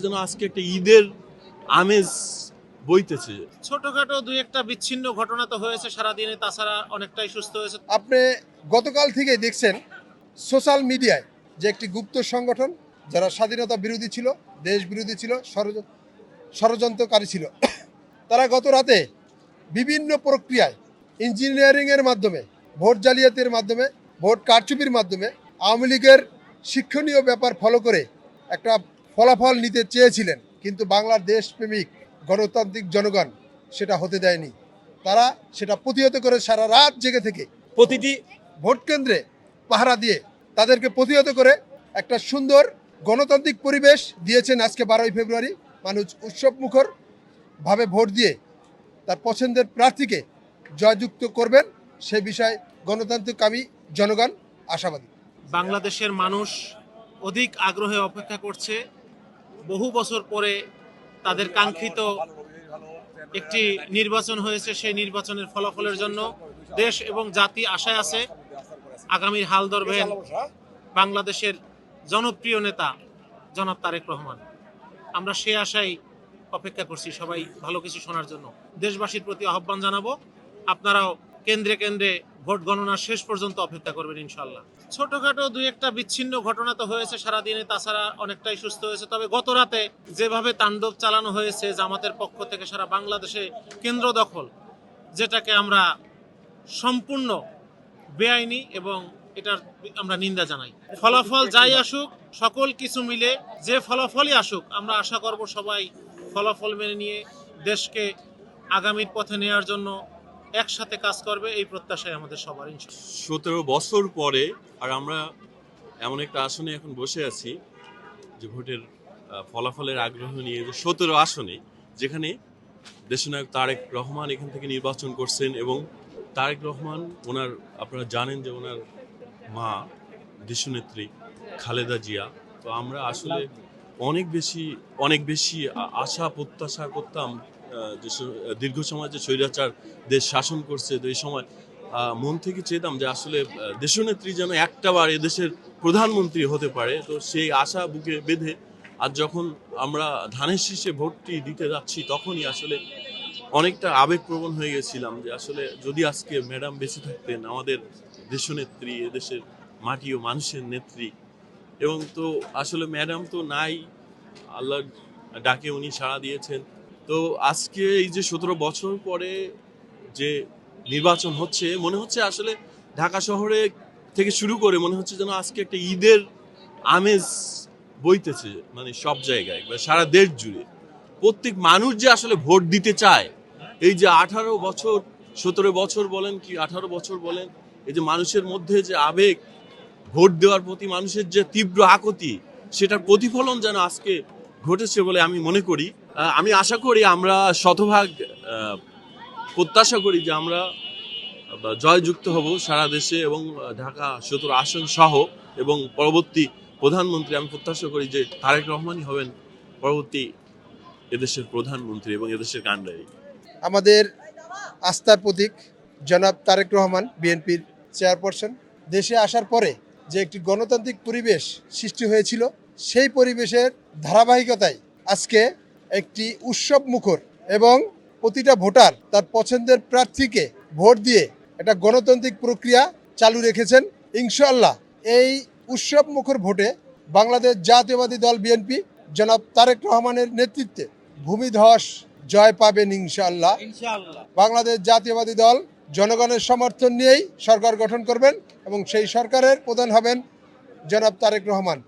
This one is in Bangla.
যেন আজকে একটা ঈদের আমেজ বইতেছে। ছোটখাটো দুই একটা বিচ্ছিন্ন ঘটনা তো হয়েছে সারাদিনে, তাছাড়া অনেকটাই সুস্থ হয়েছে। আপনি গতকাল থেকে দেখছেন সোশ্যাল মিডিয়ায় যে একটি গুপ্ত সংগঠন যারা স্বাধীনতা বিরোধী ছিল, দেশ বিরোধী ছিল, ষড়যন্ত্রকারী ছিল, তারা গত রাতে বিভিন্ন প্রক্রিয়ায় ইঞ্জিনিয়ারিংয়ের মাধ্যমে, ভোট জালিয়াতির মাধ্যমে, ভোট কারচুপির মাধ্যমে আওয়ামী লীগের শিক্ষণীয় ব্যাপার ফলো করে একটা ফলাফল নিতে চেয়েছিলেন, কিন্তু বাংলার দেশপ্রেমিক গণতান্ত্রিক জনগণ সেটা হতে দেয়নি। তারা সেটা প্রতিহত করে সারা রাত জেগে থেকে প্রতিটি ভোট কেন্দ্রে পাহারা দিয়ে তাদেরকে প্রতিহত করে একটা সুন্দর গণতান্ত্রিক পরিবেশ দিয়েছেন। আজকে 12ই ফেব্রুয়ারি মানুষ উৎসবমুখর ভাবে ভোট দিয়ে তার পছন্দের প্রার্থীকে জয়যুক্ত করবেন, সে বিষয়ে গণতান্ত্রিককামী জনগণ আশাবাদী। বাংলাদেশের মানুষ অধিক আগ্রহে অপেক্ষা করছে। বহু বছর পরে তাদের কাঙ্ক্ষিত একটি নির্বাচন হয়েছে, সেই নির্বাচনের ফলাফলের জন্য দেশ এবং জাতি আশায় আছে। আগামীর হাল ধরবেন বাংলাদেশের জনপ্রিয় নেতা জনাব তারেক রহমান। আমরা সে আশায় অপেক্ষা করছি সবাই ভালো কিছু শোনার জন্য। দেশবাসীর প্রতি আহ্বান জানাবো, আপনারাও কেন্দ্রে কেন্দ্রে ভোট গণনা শেষ পর্যন্ত অপেক্ষা করবেন ইনশাল্লাহ। ছোটখাটো দুই একটা বিচ্ছিন্ন ঘটনা তো হয়েছে সারাদিনে, তাছাড়া অনেকটাই সুস্থ হয়েছে। তবে গত রাতে যেভাবে তাণ্ডব চালানো হয়েছে জামাতের পক্ষ থেকে সারা বাংলাদেশে কেন্দ্র দখল, যেটাকে আমরা সম্পূর্ণ বেআইনি এবং এটার আমরা নিন্দা জানাই। ফলাফল যাই আসুক, সকল কিছু মিলে যে ফলাফলই আসুক, আমরা আশা করব সবাই ফলাফল মেনে নিয়ে দেশকে আগামীর পথে নেওয়ার জন্য একসাথে কাজ করবে, এই প্রত্যাশায় আমাদের সবার। 17 বছর পরে আর আমরা এমন একটা আসনে এখন বসে আছি যে ভোটের ফলাফলের আগ্রহ নিয়ে, যে 17 আসনে, যেখানে দেশনায়ক তারেক রহমান এখান থেকে নির্বাচন করছেন। এবং তারেক রহমান ওনার, আপনারা জানেন যে ওনার মা দেশনেত্রী খালেদা জিয়া। তো আমরা আসলে অনেক বেশি আশা প্রত্যাশা করতাম যে দীর্ঘ সময় যে স্বৈরাচার দেশ শাসন করছে, তো এই সময় মন থেকে চেতাম যে আসলে দেশনেত্রী যেন একটাবার এদেশের প্রধানমন্ত্রী হতে পারে। তো সেই আশা বুকে বেঁধে আর যখন আমরা ধানের শীষে ভোটটি দিতে যাচ্ছি, তখনই আসলে অনেকটা আবেগপ্রবণ হয়ে গেছিলাম যে আসলে যদি আজকে ম্যাডাম বেঁচে থাকতেন, আমাদের দেশনেত্রী, এদেশের মাটি ও মানুষের নেত্রী। এবং তো আসলে ম্যাডাম তো নাই, আল্লাহর ডাকে উনি সাড়া দিয়েছেন। তো আজকে এই যে 17 বছর পরে যে নির্বাচন হচ্ছে, মনে হচ্ছে আসলে ঢাকা শহরে থেকে শুরু করে মনে হচ্ছে যেন আজকে একটা ঈদের আমেজ বইতেছে, মানে সব জায়গায়, সারা দেশ জুড়ে। প্রত্যেক মানুষ যে আসলে ভোট দিতে চায়, এই যে 18 বছর 17 বছর বলেন কি 18 বছর বলেন, এই যে মানুষের মধ্যে যে আবেগ, ভোট দেওয়ার প্রতি মানুষের যে তীব্র আকুতি, সেটার প্রতিফলন যেন আজকে ঘটেছে বলে আমি মনে করি। আমি আশা করি, আমরা শতভাগ প্রত্যাশা করি যে আমরা জয়যুক্ত হব সারা দেশে এবং ঢাকা 17 আসন সহ। এবং পরবর্তী প্রধানমন্ত্রী আমি প্রত্যাশা করি যে তারেক রহমানই হবেন পরবর্তী এদেশের প্রধানমন্ত্রী এবং এদেশের কাণ্ডারি। আমাদের আস্থার প্রতীক জনাব তারেক রহমান, বিএনপির চেয়ারপারসন, দেশে আসার পরে যে একটি গণতান্ত্রিক পরিবেশ সৃষ্টি হয়েছিল, সেই পরিবেশের ধারাবাহিকতায় আজকে একটি উৎসব মুখর এবং প্রতিটা ভোটার তার পছন্দের প্রার্থীকে ভোট দিয়ে একটা গণতান্ত্রিক প্রক্রিয়া চালু রেখেছেন। ইনশাআল্লাহ এই উৎসব মুখর ভোটে বাংলাদেশ জাতীয়বাদী দল বিএনপি জনাব তারেক রহমানের নেতৃত্বে ভূমিধস জয় পাবেন ইনশাআল্লাহ। বাংলাদেশ জাতীয়বাদী দল জনগণের সমর্থন নিয়েই সরকার গঠন করবেন এবং সেই সরকারের প্রধান হবেন জনাব তারেক রহমান।